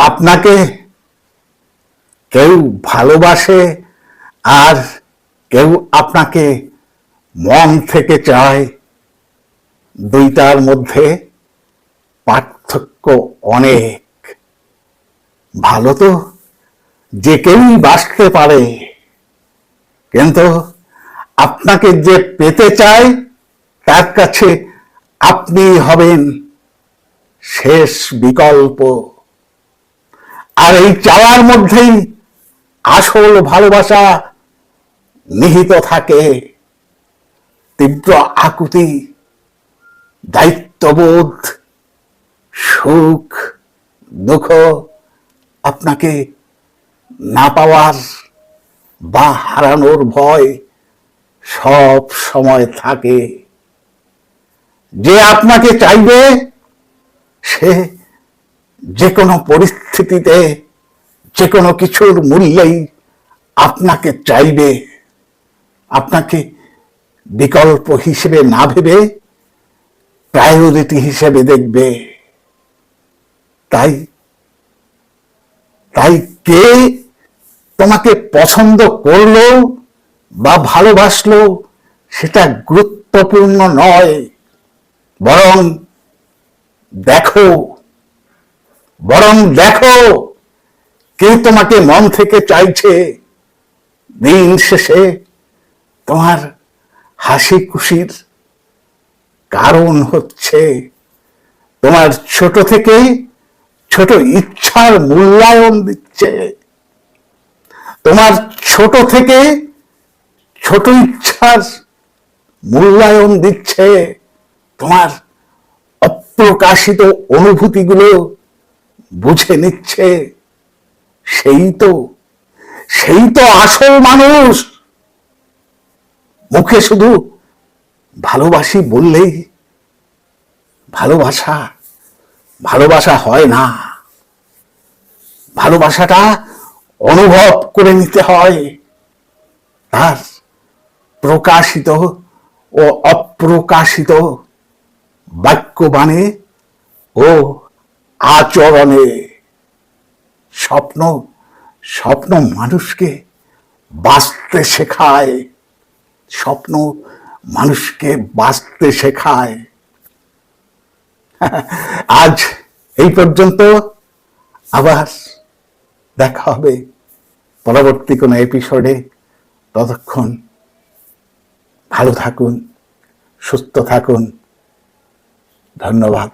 আপনাকে কেউ ভালোবাসে আর কেউ আপনাকে মন থেকে চায়, দুইটার মধ্যে পার্থক্য অনেক। ভালো তো যে কেউই বাসতে পারে, কিন্তু আপনাকে যে পেতে চায় তার কাছে আপনি হবেন শেষ বিকল্প। আর এই চাওয়ার মধ্যেই আসল ভালোবাসা নিহিত থাকে। তীব্র আকুতি, দায়িত্ববোধ, সুখ দুঃখ আপনাকে না পাওয়ার বা হারানোর ভয় সব সময় থাকে। যে আপনাকে চাইবে সে যে কোনো পরিস্থিতিতে যে কোনো কিছুর মূল্যেই আপনাকে চাইবে, আপনাকে বিকল্প হিসেবে না ভেবে প্রায়োরিটি হিসেবে দেখবে। তাই তাই কে তোমাকে পছন্দ করলো বা ভালোবাসলো সেটা গুরুত্বপূর্ণ নয়, বরং দেখো কে তোমাকে মন থেকে চাইছে। দিন শেষে তোমার হাসি খুশির কারণ হচ্ছে তোমার ছোট থেকে ছোট ইচ্ছার মূল্যায়ন দিচ্ছে। তোমার ছোট থেকে ছোট ইচ্ছার মূল্যায়ন দিচ্ছে। তোমার অপ্রকাশিত অনুভূতিগুলো বুঝে নিচ্ছে। সেই তো আসল মানুষ। মুখে শুধু ভালোবাসি বললেই ভালোবাসা হয় না। ভালোবাসাটা অনুভব করে নিতে হয়। তার প্রকাশিত ও অপ্রকাশিত বাক্যবাণে ও আচরণে। স্বপ্ন মানুষকে বাঁচতে শেখায়। স্বপ্ন মানুষকে বাঁচতে শেখায়। আজ এই পর্যন্ত, আবার দেখা হবে পরবর্তী কোনো এপিসোডে। ততক্ষণ ভালো থাকুন, সুস্থ থাকুন। ধন্যবাদ।